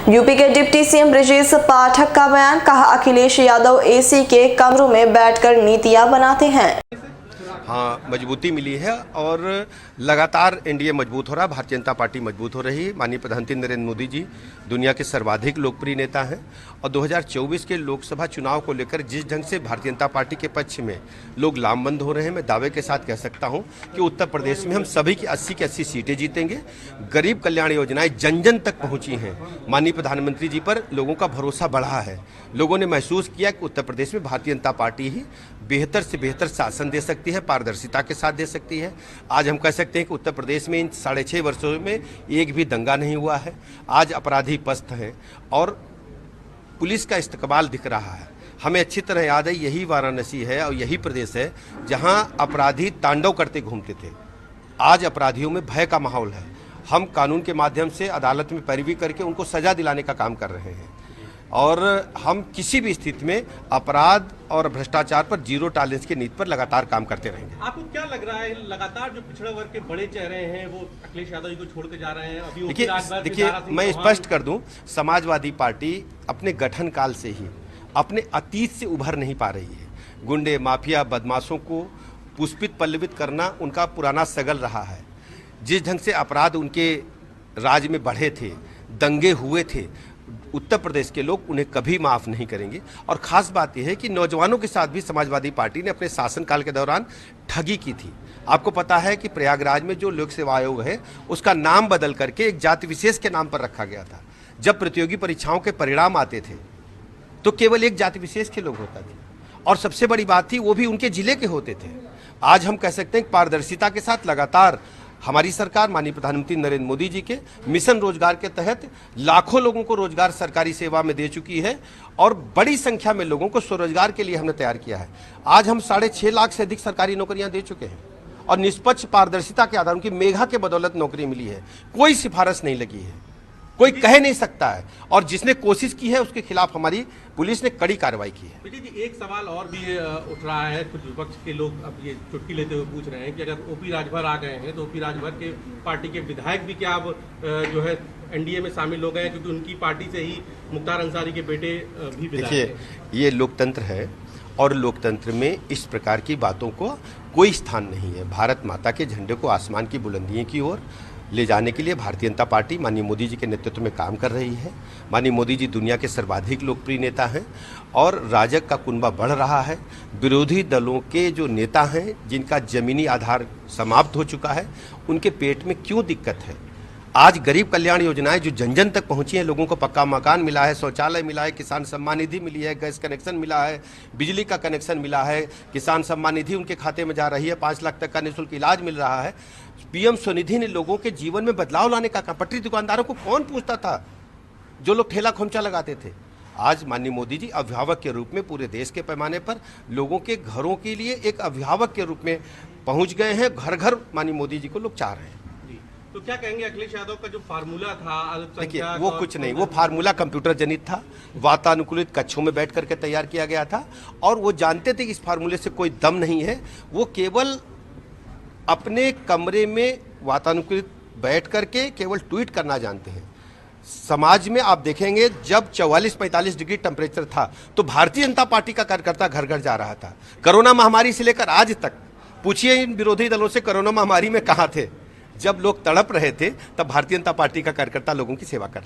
UP के deputy CM Brajesh Pathak का बयान, कहा अखिलेश यादव एसी के कमरों में बैठकर नीतियां बनाते हैं। हाँ, मजबूती मिली है और लगातार एनडीए मजबूत हो रहा है, भारतीय जनता पार्टी मजबूत हो रही है। माननीय प्रधानमंत्री नरेंद्र मोदी जी दुनिया के सर्वाधिक लोकप्रिय नेता हैं और 2024 के लोकसभा चुनाव को लेकर जिस ढंग से भारतीय जनता पार्टी के पक्ष में लोग लामबंद हो रहे हैं, मैं दावे के साथ कह सकता हूं कि उत्तर प्रदेश में हम सभी की 80 की 80 सीटें जीतेंगे। गरीब कल्याण योजनाएं जन जन तक पहुंची हैं। माननीय प्रधानमंत्री जी पर लोगों का भरोसा बढ़ा है। लोगों ने महसूस किया कि उत्तर प्रदेश में भारतीय जनता पार्टी ही बेहतर से बेहतर शासन दे सकती है, पारदर्शिता के साथ दे सकती है। आज हम कह सकते हैं कि उत्तर प्रदेश में इन 6.5 वर्षों में एक भी दंगा नहीं हुआ है। आज अपराधी पस्त हैं और पुलिस का इस्तेमाल दिख रहा है। हमें अच्छी तरह याद है, यही वाराणसी है और यही प्रदेश है जहां अपराधी तांडव करते घूमते थे। आज अपराधियों में भय का माहौल है। हम कानून के माध्यम से अदालत में पैरवी करके उनको सजा दिलाने का काम कर रहे हैं और हम किसी भी स्थिति में अपराध और भ्रष्टाचार पर जीरो टॉलरेंस की नीति पर लगातार काम करते रहेंगे। आपको क्या लग रहा है, लगातार जो पिछड़ा वर्ग के बड़े चेहरे हैं वो अखिलेश यादव जी को छोड़ के जा रहे हैं? अभी देखिए मैं स्पष्ट कर दूं, समाजवादी पार्टी अपने गठन काल से ही अपने अतीत से उभर नहीं पा रही है। गुंडे, माफिया, बदमाशों को पुष्पित पल्लवित करना उनका पुराना सगल रहा है। जिस ढंग से अपराध उनके राज में बढ़े थे, दंगे हुए थे, उत्तर प्रदेश के लोग उन्हें कभी माफ नहीं करेंगे। और खास बात यह है कि नौजवानों के साथ भी समाजवादी पार्टी ने अपने शासनकाल के दौरान ठगी की थी। आपको पता है कि प्रयागराज में जो लोक सेवा आयोग है उसका नाम बदल करके एक जाति विशेष के नाम पर रखा गया था। जब प्रतियोगी परीक्षाओं के परिणाम आते थे तो केवल एक जाति विशेष के लोग होता थे और सबसे बड़ी बात थी वो भी उनके जिले के होते थे। आज हम कह सकते हैं कि पारदर्शिता के साथ लगातार हमारी सरकार माननीय प्रधानमंत्री नरेंद्र मोदी जी के मिशन रोजगार के तहत लाखों लोगों को रोजगार सरकारी सेवा में दे चुकी है और बड़ी संख्या में लोगों को स्वरोजगार के लिए हमने तैयार किया है। आज हम 6.5 लाख से अधिक सरकारी नौकरियां दे चुके हैं और निष्पक्ष पारदर्शिता के आधार उनकी मेघा के बदौलत नौकरी मिली है। कोई सिफारिश नहीं लगी है, कोई कह नहीं सकता है और जिसने कोशिश की है उसके खिलाफ हमारी पुलिस ने कड़ी कार्रवाई की है। विजय जी, एक सवाल और भी उठ रहा है, कुछ विपक्ष के लोग अब ये चुटकी लेते हुए पूछ रहे हैं कि अगर ओपी राजभर आ गए हैं तो ओपी राजभर के पार्टी के विधायक भी क्या अब जो है एनडीए में शामिल हो गए हैं, क्योंकि उनकी पार्टी से ही मुख्तार अंसारी के बेटे भी विधायक हैं। देखिए, ये लोकतंत्र है और लोकतंत्र में इस प्रकार की बातों को कोई स्थान नहीं है। भारत माता के झंडे को आसमान की बुलंदियों की ओर ले जाने के लिए भारतीय जनता पार्टी माननीय मोदी जी के नेतृत्व में काम कर रही है। माननीय मोदी जी दुनिया के सर्वाधिक लोकप्रिय नेता हैं और राजग का कुनबा बढ़ रहा है। विरोधी दलों के जो नेता हैं जिनका जमीनी आधार समाप्त हो चुका है, उनके पेट में क्यों दिक्कत है? आज गरीब कल्याण योजनाएं जो जन जन तक पहुंची हैं, लोगों को पक्का मकान मिला है, शौचालय मिला है, किसान सम्मान निधि मिली है, गैस कनेक्शन मिला है, बिजली का कनेक्शन मिला है, किसान सम्मान निधि उनके खाते में जा रही है, 5 लाख तक का निःशुल्क इलाज मिल रहा है। पीएम स्वनिधि ने लोगों के जीवन में बदलाव लाने का काम। पटरी दुकानदारों को कौन पूछता था जो लोग ठेला खोमचा लगाते थे? आज माननीय मोदी जी अभिभावक के रूप में पूरे देश के पैमाने पर लोगों के घरों के लिए एक अभिभावक के रूप में पहुंच गए हैं। घर घर माननीय मोदी जी को लोग चाह रहे हैं। तो क्या कहेंगे, अखिलेश यादव का जो फार्मूला था? देखिए, वो कुछ नहीं, वो फार्मूला कंप्यूटर जनित था, वातानुकूलित कक्षों में बैठ करके तैयार किया गया था और वो जानते थे कि इस फार्मूले से कोई दम नहीं है। वो केवल अपने कमरे में वातानुकूलित बैठ करके केवल ट्वीट करना जानते हैं। समाज में आप देखेंगे जब 44-45 डिग्री टेम्परेचर था तो भारतीय जनता पार्टी का कार्यकर्ता घर घर जा रहा था। कोरोना महामारी से लेकर आज तक पूछिए इन विरोधी दलों से, कोरोना महामारी में कहां थे? जब लोग तड़प रहे थे तब भारतीय जनता पार्टी का कार्यकर्ता लोगों की सेवा कर